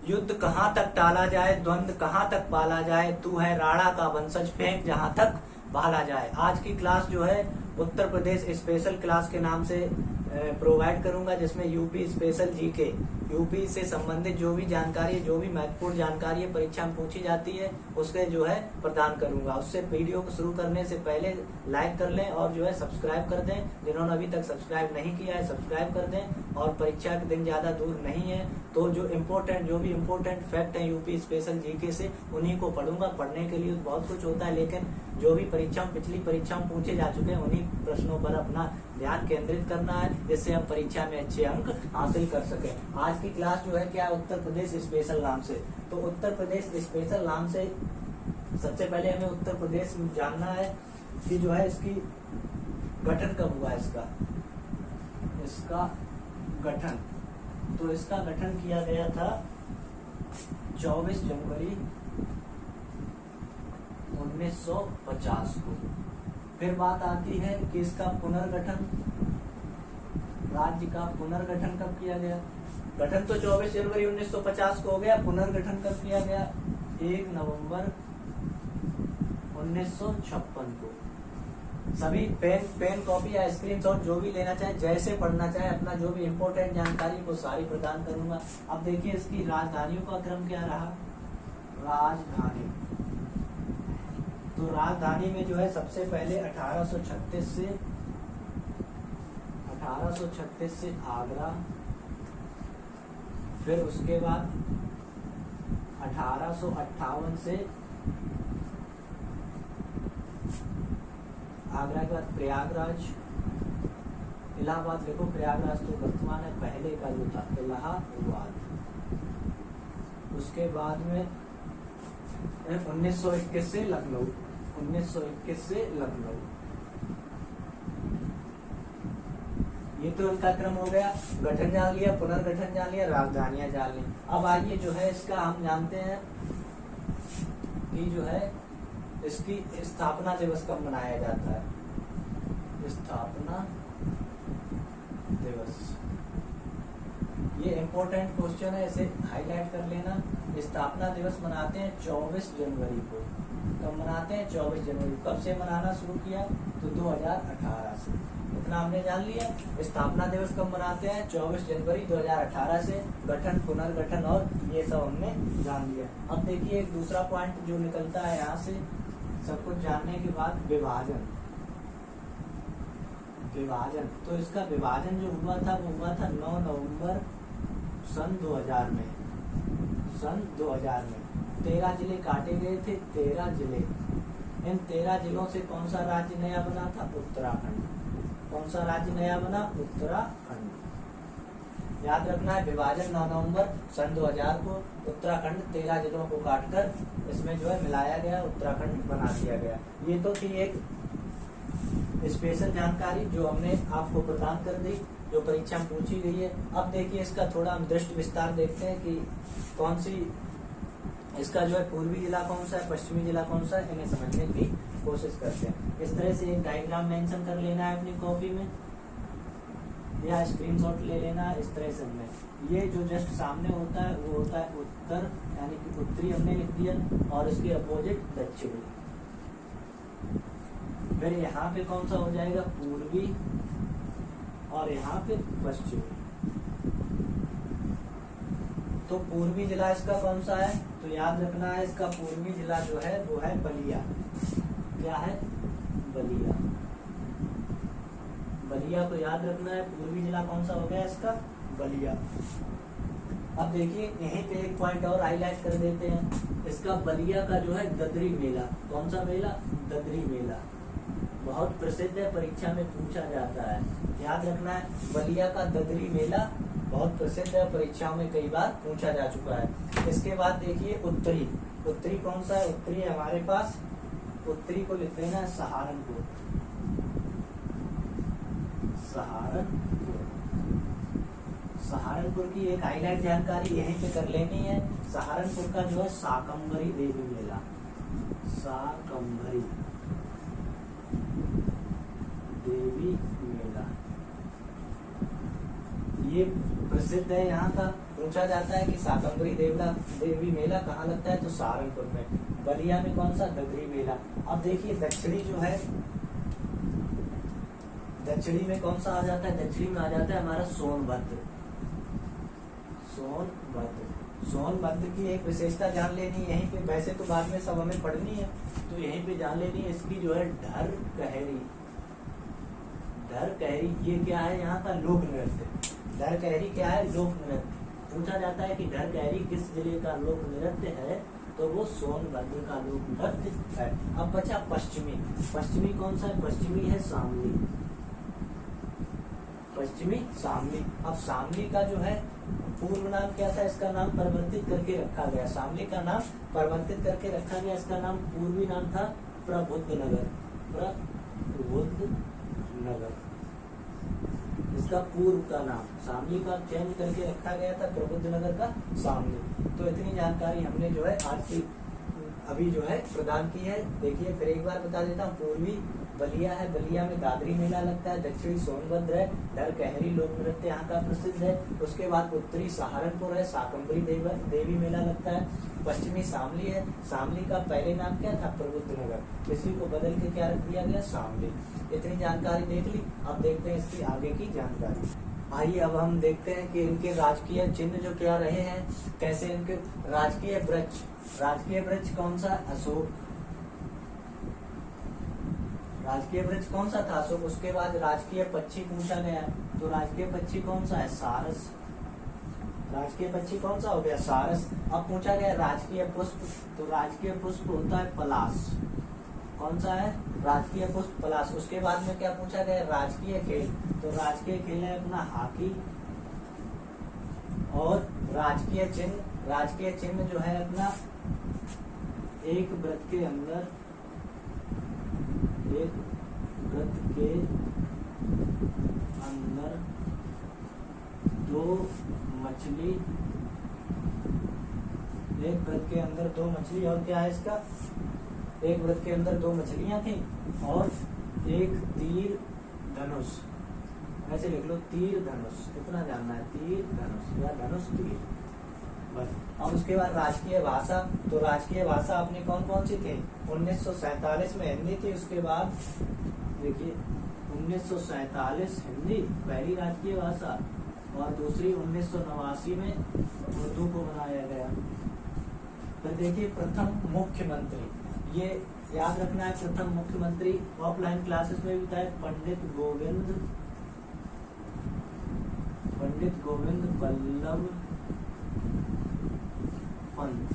युद्ध कहाँ तक टाला जाए, द्वंद्व कहाँ तक पाला जाए, तू है राणा का वंशज फेंक जहाँ तक भाला जाए। आज की क्लास जो है उत्तर प्रदेश स्पेशल क्लास के नाम से प्रोवाइड करूंगा, जिसमें यूपी स्पेशल जीके, यूपी से संबंधित जो भी जानकारी, जो भी महत्वपूर्ण जानकारी है परीक्षा में पूछी जाती है, उसके जो है प्रदान करूंगा। उससे वीडियो को शुरू करने से पहले लाइक कर लें और जो है सब्सक्राइब कर दें। जिन्होंने अभी तक सब्सक्राइब नहीं किया है सब्सक्राइब कर दें। और परीक्षा के दिन ज्यादा दूर नहीं है, तो जो भी इम्पोर्टेंट फैक्ट है यूपी स्पेशल जीके से, उन्हीं को पढ़ूंगा। पढ़ने के लिए बहुत कुछ होता है, लेकिन जो भी पिछली परीक्षा में पूछे जा चुके हैं उन्हीं प्रश्नों पर अपना ध्यान केंद्रित करना है, जिससे हम परीक्षा में अच्छे अंक हासिल कर सके। आज की क्लास जो है क्या, उत्तर प्रदेश स्पेशल नाम से। तो उत्तर प्रदेश स्पेशल नाम से सबसे पहले हमें उत्तर प्रदेश में जानना है कि जो है इसकी गठन कब हुआ, इसका गठन। तो इसका गठन किया गया था 24 जनवरी 1950 को। फिर बात आती है कि इसका पुनर्गठन, राज्य का पुनर्गठन कब किया गया। गठन तो 24 जनवरी 1950 को हो गया, पुनर्गठन कब किया गया, 1 नवंबर 1956 को। सभी पेन कॉपी या स्क्रीनशॉट जो भी लेना चाहे, जैसे पढ़ना चाहे, अपना जो भी इम्पोर्टेंट जानकारी वो सारी प्रदान करूंगा। अब देखिए इसकी राजधानियों का क्रम क्या रहा। राजधानी, तो राजधानी में जो है सबसे पहले 1836 से आगरा, फिर उसके बाद 1858 से आगरा के बाद प्रयागराज, इलाहाबाद देखो, प्रयागराज तो वर्तमान है, पहले का जो था इलाहाबाद। उसके बाद में 1921 से लखनऊ, 1921 से लखनऊ। ये तो इनका क्रम हो गया। गठन जान लिया, पुनर्गठन जान लिया, राजधानियां जान ली। अब आइए जो है इसका हम जानते हैं कि जो है इसकी स्थापना दिवस कब मनाया जाता है। स्थापना दिवस, ये इम्पोर्टेंट क्वेश्चन है, इसे हाईलाइट कर लेना। स्थापना दिवस मनाते हैं 24 जनवरी को। कब मनाते हैं, 24 जनवरी। कब से मनाना शुरू किया, तो 2018 से। इतना हमने जान लिया। स्थापना दिवस कब मनाते हैं, 24 जनवरी 2018 से। गठन, पुनर्गठन और ये सब हमने जान लिया। अब देखिए एक दूसरा पॉइंट जो निकलता है यहाँ से, सब कुछ जानने के बाद, विभाजन। तो इसका विभाजन जो हुआ था वो हुआ था 9 नवंबर सन 2000 में। 13 जिले काटे गए थे, 13 जिले। इन 13 जिलों से कौन सा राज्य नया बना था, उत्तराखंड। कौन सा राज्य नया बना, उत्तराखंड। याद रखना है, विभाजन 9 नवंबर सन 2000 को। उत्तराखंड 13 जिलों को काटकर इसमें जो है मिलाया गया, उत्तराखंड बना दिया गया। ये तो थी एक स्पेशल जानकारी जो हमने आपको प्रदान कर दी, जो परीक्षा में पूछी गई है। अब देखिए इसका थोड़ा हम दृष्टि विस्तार देखते हैं कि कौन सी, इसका जो है पूर्वी जिला कौन सा है, पश्चिमी जिला कौन सा है, इन्हें समझने की कोशिश करते हैं। इस तरह से एक डायग्राम मेंशन कर लेना है अपनी कॉपी में या स्क्रीनशॉट ले लेना है। इस तरह से हमने ये जो जस्ट सामने होता है वो होता है उत्तर, यानी कि उत्तरी हमने लिख दिया, और इसके अपोजिट दक्षिणी। फिर यहाँ पे कौन सा हो जाएगा, पूर्वी, और यहाँ पे पश्चिमी। तो पूर्वी जिला इसका कौन सा है, तो याद रखना है इसका पूर्वी जिला जो है वो है बलिया। क्या है, बलिया। बलिया को याद रखना है, पूर्वी जिला कौन सा हो गया इसका, बलिया। अब देखिए यहीं पे एक पॉइंट और हाईलाइट कर देते हैं। इसका बलिया का जो है ददरी मेला, कौन सा मेला, ददरी मेला, बहुत प्रसिद्ध है, परीक्षा में पूछा जाता है। याद रखना है, बलिया का ददरी मेला बहुत प्रसिद्ध है, परीक्षाओं में कई बार पूछा जा चुका है। इसके बाद देखिए उत्तरी, उत्तरी कौन सा है, उत्तरी हमारे पास, उत्तरी को लिख देना है सहारनपुर। सहारनपुर की एक हाईलाइट जानकारी यहीं पे कर लेनी है। सहारनपुर का जो है शाकंभरी देवी मेला, शाकंभरी देवी मेला, ये प्रसिद्ध है यहाँ का। पूछा जाता है कि शाकंभरी देवी मेला कहाँ लगता है, तो सहारनपुर में। बलिया में कौन सा, ददरी मेला। अब देखिए दक्षिणी जो है, दक्षिणी में कौन सा आ जाता है, दक्षिणी में आ जाता है हमारा सोनभद्र। सोनभद्र की एक विशेषता जान लेनी है यहीं पे, वैसे तो बाद में सब हमें पढ़नी है, तो यहीं पे जान लेनी है। इसकी जो है ढर कहरी, ये क्या है, यहाँ का लोक नृत्य। ढर कहरी क्या है, लोक नृत्य। पूछा जाता है कि ढर कहरी किस जिले का लोक नृत्य है, तो वो सोनभद्र का लोक नृत्य है। अब बचा पश्चिमी कौन सा है, पश्चिमी है शामली। अब शामली का जो है पूर्व नाम क्या था, इसका नाम परिवर्तित करके रखा गया। शामली का नाम परिवर्तित करके रखा गया, इसका नाम पूर्वी नाम था प्रबुद्धनगर। इसका पूर्व का नाम शामली का चेंज करके रखा गया था, प्रबुद्धनगर का शामली। तो इतनी जानकारी हमने जो है आज की अभी जो है प्रदान की है। देखिए फिर एक बार बता देता हूँ, पूर्वी बलिया है, बलिया में दादरी मेला लगता है। दक्षिणी सोनभद्र है, ढर कहरी लोक नृत्य यहाँ का प्रसिद्ध है। उसके बाद उत्तरी सहारनपुर है, शाकंभरी देवी मेला लगता है। पश्चिमी शामली है, शामली का पहले नाम क्या था, प्रबुद्धनगर, इसी को बदल के क्या रख दिया गया, शामली। इतनी जानकारी देख ली, अब देखते हैं इसकी आगे की जानकारी। आइए अब हम देखते हैं कि इनके राजकीय चिन्ह जो क्या रहे हैं, कैसे इनके राजकीय वृक्ष कौन सा, अशोक। राजकीय वृक्ष कौन सा था, अशोक। उसके बाद राजकीय पक्षी पूछा गया, तो राजकीय पक्षी कौन सा है, सारस। राजकीय पक्षी कौन सा हो गया, सारस। अब पूछा गया राजकीय पुष्प, तो राजकीय पुष्प होता है पलाश। कौन सा है, राजकीय पुष्प पलाश। उसके बाद में क्या पूछा गया, राजकीय खेल, तो राजकीय खेल है अपना हॉकी। और राजकीय चिन्ह जो है अपना एक वृत्त के अंदर दो मछली, एक वृत्त के अंदर दो मछली, और क्या है इसका, एक वृत्त के अंदर दो मछलियां थी और एक तीर धनुष। ऐसे लिख लो, तीर धनुष, इतना जानना है, तीर धनुष या धनुष तीर, बस। अब उसके बाद राजकीय भाषा, तो राजकीय भाषा अपनी कौन कौन सी थी, 1947 में हिंदी थी। उसके बाद देखिए 1947 हिंदी पहली राजकीय भाषा, और दूसरी 1989 में उर्दू को बनाया गया। फिर देखिए प्रथम मुख्यमंत्री, ये याद रखना है, प्रथम मुख्यमंत्री ऑफलाइन क्लासेस में भी था, पंडित गोविंद बल्लभ पंत।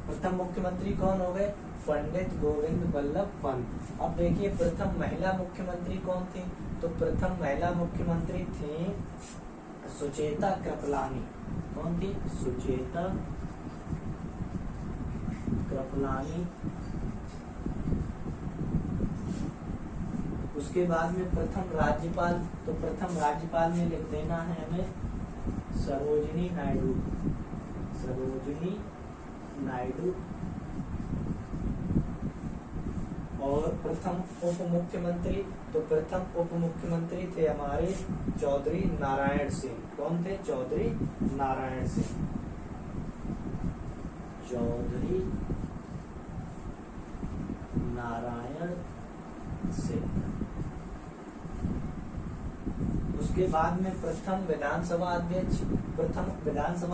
प्रथम मुख्यमंत्री कौन हो गए, पंडित गोविंद बल्लभ पंत। अब देखिए प्रथम महिला मुख्यमंत्री कौन थी, तो प्रथम महिला मुख्यमंत्री थी सुचेता कृपलानी। कौन थी, सुचेता कृपलानी। उसके बाद में प्रथम राज्यपाल, तो प्रथम राज्यपाल में लिख देना है हमें सरोजिनी नायडू। और प्रथम उप मुख्यमंत्री, तो प्रथम उप मुख्यमंत्री थे हमारे चौधरी नारायण सिंह। कौन थे, चौधरी नारायण सिंह। उसके बाद में प्रथम विधानसभा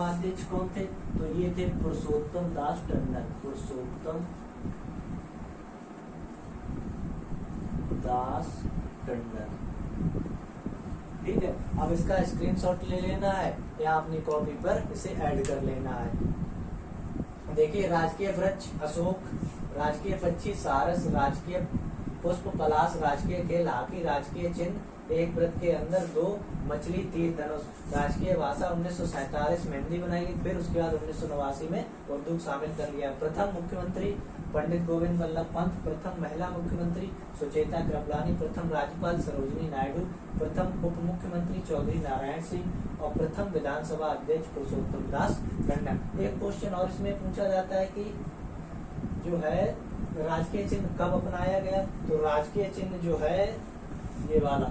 अध्यक्ष कौन थे, तो ये थे पुरुषोत्तम दास टंडन। ठीक है। अब इसका स्क्रीनशॉट ले लेना है या अपनी कॉपी पर इसे ऐड कर लेना है। देखिए राजकीय वृक्ष अशोक, राजकीय पक्षी सारस, राजकीय पुष्प पलाश, राजकीय खेल हॉकी, राजकीय चिन्ह एक वृत्त के अंदर दो मछली तीर धनुष। राजकीय भाषा 1947 में हिंदी बनाई गई, फिर उसके बाद 1989 में उर्दू शामिल कर लिया। प्रथम मुख्यमंत्री पंडित गोविंद बल्लभ पंत, प्रथम महिला मुख्यमंत्री सुचेता कृपलानी, प्रथम राज्यपाल सरोजिनी नायडू, प्रथम उप मुख्यमंत्री चौधरी नारायण सिंह और प्रथम विधानसभा अध्यक्ष पुरुषोत्तम दास टंडन। एक क्वेश्चन और इसमें पूछा जाता है कि जो है राजकीय चिन्ह कब अपनाया गया, तो राजकीय चिन्ह जो है ये वाला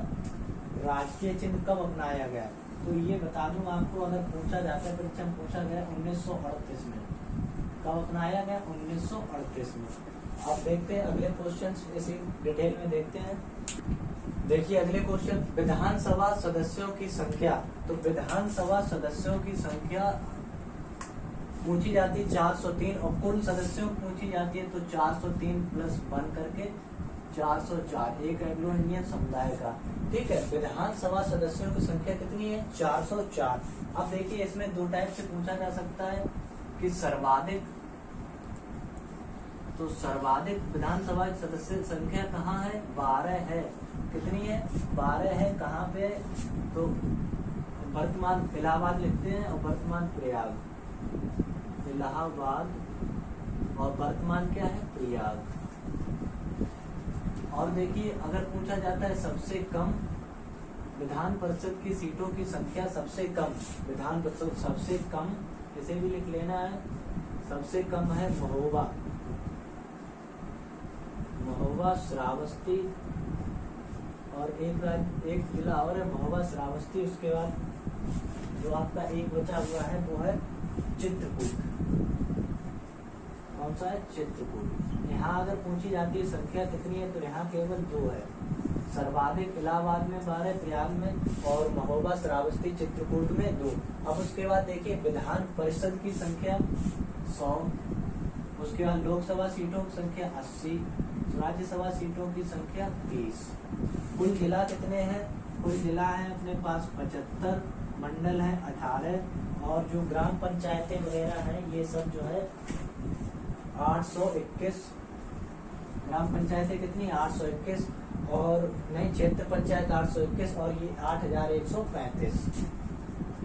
राजकीय चिन्ह कब अपनाया गया, तो ये बता दूं आपको, अगर पूछा जाता है परीक्षा में पूछा गया 1938 में, कब अपनाया गया 1938 में। अब देखते हैं अगले क्वेश्चन, इसी डिटेल में देखते हैं। देखिए अगले क्वेश्चन, विधानसभा सदस्यों की संख्या। तो विधानसभा सदस्यों की संख्या पूछी जाती है 403 और कुल सदस्यों पूछी जाती है तो 403 प्लस 1 करके 404, एक एंग्लो इंडियन समुदाय का। ठीक है, विधानसभा सदस्यों की संख्या कितनी है 404। अब देखिए इसमें दो टाइप से पूछा जा सकता है कि सर्वाधिक, तो सर्वाधिक विधानसभा सदस्य संख्या कहाँ है 12 है। कितनी है 12 है। कहाँ पे, तो वर्तमान इलाहाबाद लिखते हैं और वर्तमान प्रयाग, इलाहाबाद और वर्तमान क्या है प्रयाग। और देखिए अगर पूछा जाता है सबसे कम विधान परिषद की सीटों की संख्या, सबसे कम विधान परिषद, सबसे कम इसे भी लिख लेना है, सबसे कम है महोबा, महोबा श्रावस्ती, और एक जिला और है महोबा श्रावस्ती। उसके बाद जो आपका एक बचा हुआ है वो है चित्रकूट। कौन सा है चित्रकूट। यहाँ अगर पूछी जाती है संख्या कितनी है तो यहाँ केवल 2 है, सर्वाधिक इलाहाबाद में 12, प्रयाग में, और महोबा श्रावस्ती चित्रकूट में 2। अब उसके बाद देखिए विधान परिषद की संख्या 100, उसके बाद लोकसभा सीटों की संख्या 80, राज्यसभा सीटों की संख्या 30। कुल जिला कितने हैं, कुल जिला है अपने पास 75, मंडल है 18, और जो ग्राम पंचायतें वगैरह हैं ये सब जो है 821। ग्राम पंचायतें कितनी 821, और नहीं क्षेत्र पंचायत 821, और ये 8135,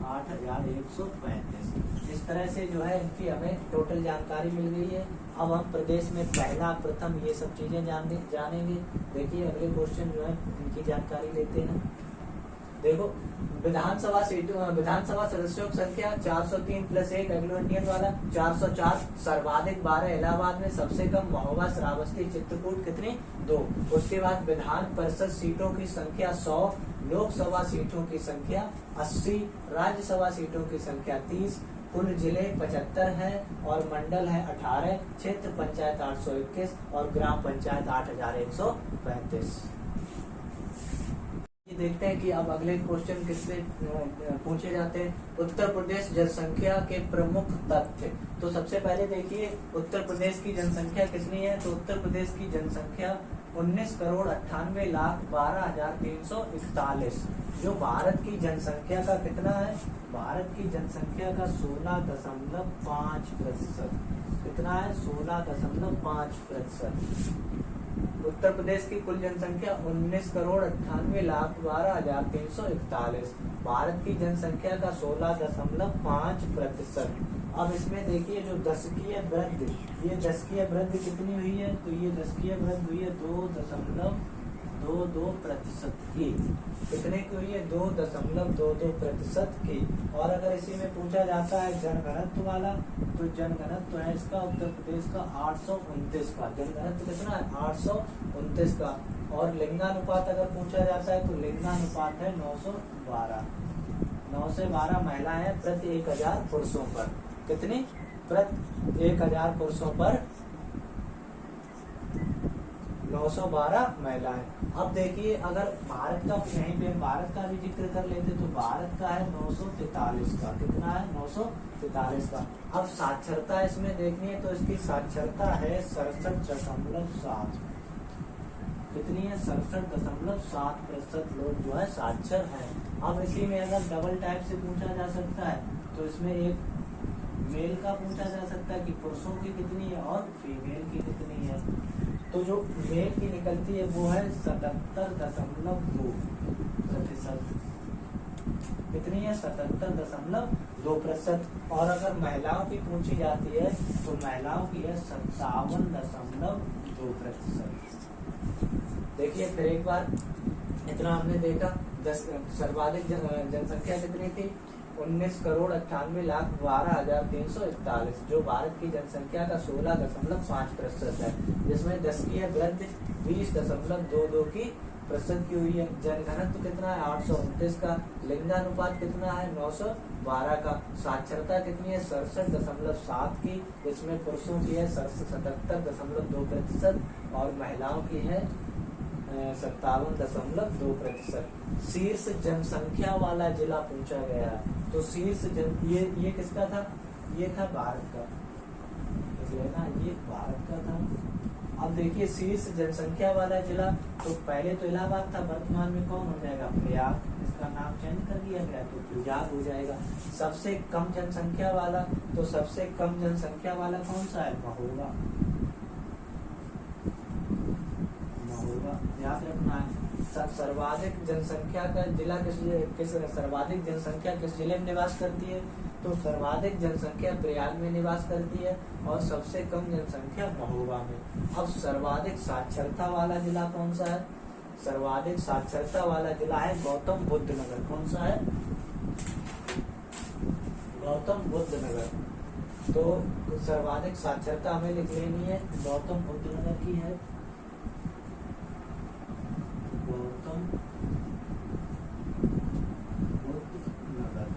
8135। इस तरह से जो है इनकी हमें टोटल जानकारी मिल गई है। अब हम प्रदेश में पहला प्रथम ये सब चीजें जानेंगे। देखिए अगले क्वेश्चन जो है इनकी जानकारी लेते हैं। देखो विधानसभा सीटों, विधानसभा सदस्यों की संख्या 403 प्लस 1 एंग्लो इंडियन वाला 404, सर्वाधिक 12 इलाहाबाद में, सबसे कम महोबा श्रावस्ती चित्रकूट कितनी 2। उसके बाद विधान परिषद सीटों की संख्या 100, लोकसभा सीटों की संख्या 80, राज्यसभा सीटों की संख्या 30, कुल जिले 75 है और मंडल है 18, क्षेत्र पंचायत 821 और ग्राम पंचायत 8135। देखते हैं कि अब अगले क्वेश्चन किससे पूछे जाते हैं। उत्तर प्रदेश जनसंख्या के प्रमुख तथ्य। तो सबसे पहले देखिए उत्तर प्रदेश की जनसंख्या कितनी है, तो उत्तर प्रदेश की जनसंख्या 19,98,12,341। जो भारत की जनसंख्या का कितना है, भारत की जनसंख्या का 16.5%। कितना है 16.5%। उत्तर प्रदेश की कुल जनसंख्या 19,98,12,341। भारत की जनसंख्या का 16.5%। अब इसमें देखिए जो दशकीय वृद्धि, ये दशकीय वृद्धि कितनी हुई है, तो ये दशकीय वृद्धि हुई है 2.22% की। कितने की हुई है 2.22% की। और अगर इसी में पूछा जाता है जनघनत्व वाला, तो जनघनत्व है इसका उत्तर प्रदेश का 829 का। जनघनत्व कितना है 829 का। और लिंगानुपात अगर पूछा जाता है तो लिंगानुपात है 912। 912 महिलाएं प्रति 1000 पुरुषों पर। कितनी प्रति 1000 पुरुषों पर 912 महिलाएं। अब देखिए अगर भारत का यहीं पे भारत का भी जिक्र कर लेते तो भारत का है 943 का। कितना है 943 का। अब साक्षरता इसमें देखनी है तो इसकी साक्षरता है 67.7। कितनी है 67.7% लोग जो है साक्षर हैं। अब इसी में अगर डबल टाइप से पूछा जा सकता है तो इसमें एक मेल का पूछा जा सकता है कि पुरुषों की कितनी है और फीमेल की कितनी है। तो जो मेल की निकलती है वो है 77.2%। कितनी है 77.2%। और अगर महिलाओं की पूछी जाती है तो महिलाओं की है 57.2%। देखिए फिर एक बार, इतना हमने देखा। सर्वाधिक जनसंख्या कितनी थी 19,98,12,341, जो भारत की जनसंख्या का 16.5% है, जिसमें दशकीय वृद्धि 20.22 की प्रतिशत की हुई है। जनघनत्व कितना है 829 का। लिंगानुपात कितना है 912 का। साक्षरता कितनी है 67.7 की, इसमें पुरुषों की है 77.2% और महिलाओं की है 57.2%। शीर्ष जनसंख्या वाला जिला पूछा गया है, तो शीर्ष ये किसका था, ये था भारत का, ना ये भारत का था। अब देखिए शीर्ष जनसंख्या वाला जिला, तो पहले तो इलाहाबाद था, वर्तमान में कौन हो जाएगा प्रयाग, इसका नाम चेंज कर दिया गया तो प्रयाग हो जाएगा। सबसे कम जनसंख्या वाला, तो सबसे कम जनसंख्या वाला कौन सा है महोबा, महोबा याद रखना है। सर्वाधिक जनसंख्या का जिला किस सर्वाधिक जनसंख्या किस जिले में निवास करती है, तो सर्वाधिक जनसंख्या प्रयाग में निवास करती है और सबसे कम जनसंख्या महोबा में। अब सर्वाधिक साक्षरता वाला जिला कौन सा है, सर्वाधिक साक्षरता वाला जिला है गौतम बुद्ध नगर। कौन सा है, गौतम बुद्ध नगर। तो सर्वाधिक साक्षरता हमें लिख लेनी है, गौतम बुद्ध नगर की है, गौतम बुद्ध नगर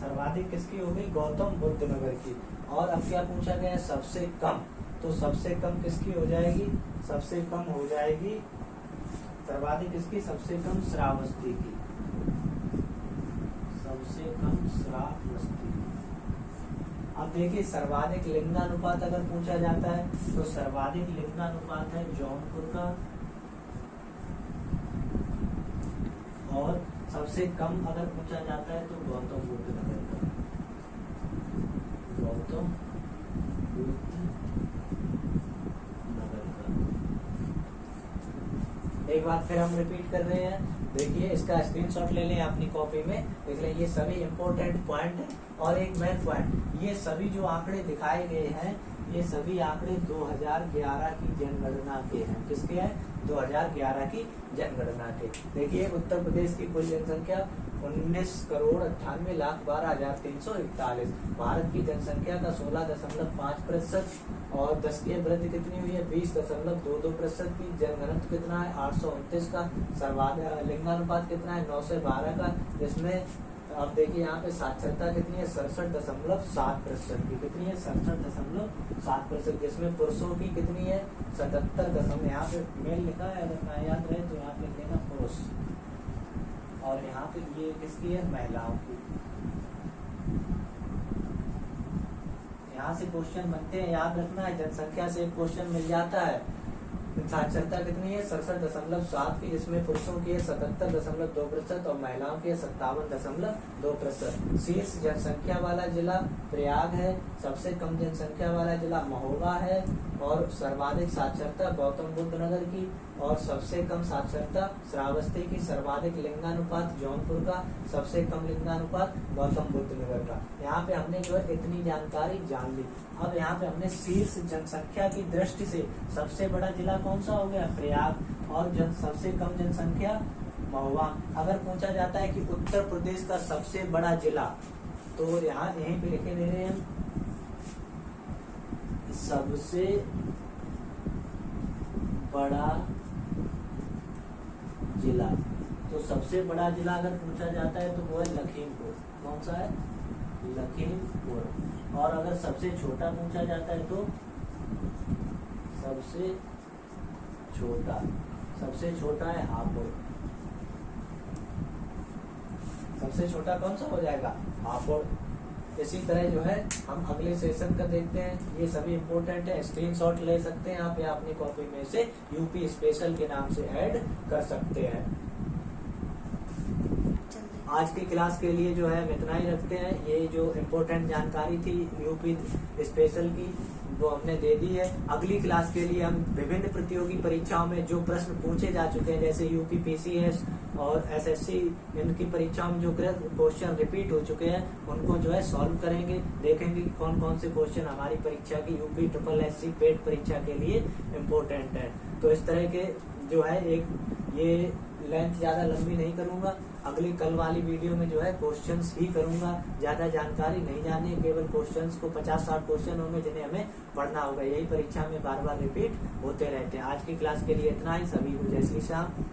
सर्वाधिक किसकी होगी, गौतम बुद्ध नगर की। और अब क्या पूछा गया है सबसे कम, तो सबसे कम किसकी हो जाएगी, सबसे कम हो जाएगी सर्वाधिक किसकी, सबसे कम श्रावस्ती की, सबसे कम श्रावस्ती। अब देखिए सर्वाधिक लिंगानुपात अगर पूछा जाता है तो सर्वाधिक लिंगानुपात है जौनपुर का, और सबसे कम अगर पूछा जाता है तो गौतम बुद्ध नगर का, गौतम बुद्ध नगर का। एक बार फिर हम रिपीट कर रहे हैं, देखिए इसका स्क्रीनशॉट ले लें अपनी कॉपी में, देख लें ये सभी इंपॉर्टेंट पॉइंट है। और एक मेन पॉइंट, ये सभी जो आंकड़े दिखाए गए हैं ये सभी आंकड़े 2011 की जनगणना के हैं। किसके हैं, 2011 की जनगणना के। देखिए उत्तर प्रदेश की कुल जनसंख्या 19,98,12,341। भारत की जनसंख्या का 16.5% और 10 की वृद्धि कितनी हुई है 20.22% की। जनघनत्व कितना है 829 का। सर्वाधिक लिंगानुपात कितना है 9 से 12 का, जिसमें अब देखिए यहाँ पे साक्षरता कितनी है 67.7% की। कितनी है 67.7%, जिसमें पुरुषों की कितनी है 77 यहाँ पे मेल लिखा है, अगर ना याद रहे तो यहाँ पे लिखेगा पुरुष, और यहाँ पे ये किसकी है महिलाओं की। यहाँ से क्वेश्चन बनते हैं, याद रखना है, जनसंख्या से एक क्वेश्चन मिल जाता है। साक्षरता कितनी है 67.7 की, जिसमें पुरुषों की है 77.2% और महिलाओं की है 57.2%। शीर्ष जनसंख्या वाला जिला प्रयाग है, सबसे कम जनसंख्या वाला जिला महोबा है, और सर्वाधिक साक्षरता गौतम बुद्ध नगर की, और सबसे कम साक्षरता श्रावस्ती की। सर्वाधिक लिंगानुपात जौनपुर का, सबसे कम लिंगानुपात गौतम बुद्ध नगर का। यहाँ पे हमने जो है इतनी जानकारी जान ली। अब यहाँ पे हमने शीर्ष जनसंख्या की दृष्टि से सबसे बड़ा जिला कौन सा हो गया प्रयाग, और सबसे कम जनसंख्या महोबा। अगर पूछा जाता है कि उत्तर प्रदेश का सबसे बड़ा जिला, तो यहाँ यहीं पे लिखे दे रहे हैं सबसे बड़ा जिला। तो सबसे बड़ा जिला अगर पूछा जाता है तो वो है लखीमपुर। कौन सा है लखीमपुर। और अगर सबसे छोटा पूछा जाता है तो सबसे छोटा है हापुड़। सबसे छोटा कौन सा हो जाएगा हापुड़। इसी तरह जो है हम अगले सेशन का देखते हैं, ये सभी इंपॉर्टेंट है, स्क्रीनशॉट ले सकते हैं आप या अपनी कॉपी में से यूपी स्पेशल के नाम से ऐड कर सकते हैं। आज की क्लास के लिए जो है हम इतना ही रखते हैं। ये जो इम्पोर्टेंट जानकारी थी यूपी स्पेशल की वो हमने दे दी है। अगली क्लास के लिए हम विभिन्न प्रतियोगी परीक्षाओं में जो प्रश्न पूछे जा चुके हैं, जैसे यूपी पीसीएस और एसएससी, इनकी परीक्षाओं में जो क्वेश्चन रिपीट हो चुके हैं उनको जो है सॉल्व करेंगे। देखेंगे कि कौन कौन से क्वेश्चन हमारी परीक्षा की यूपी SSC पेड परीक्षा के लिए इम्पोर्टेंट है। तो इस तरह के जो है एक ये लेंथ ज्यादा लंबी नहीं करूंगा। अगली कल वाली वीडियो में जो है क्वेश्चंस ही करूंगा, ज्यादा जानकारी नहीं जानी, केवल क्वेश्चंस को 50-60 क्वेश्चन होंगे जिन्हें हमें पढ़ना होगा। यही परीक्षा में बार बार रिपीट होते रहते हैं। आज की क्लास के लिए इतना ही। सभी को जय श्री श्याम।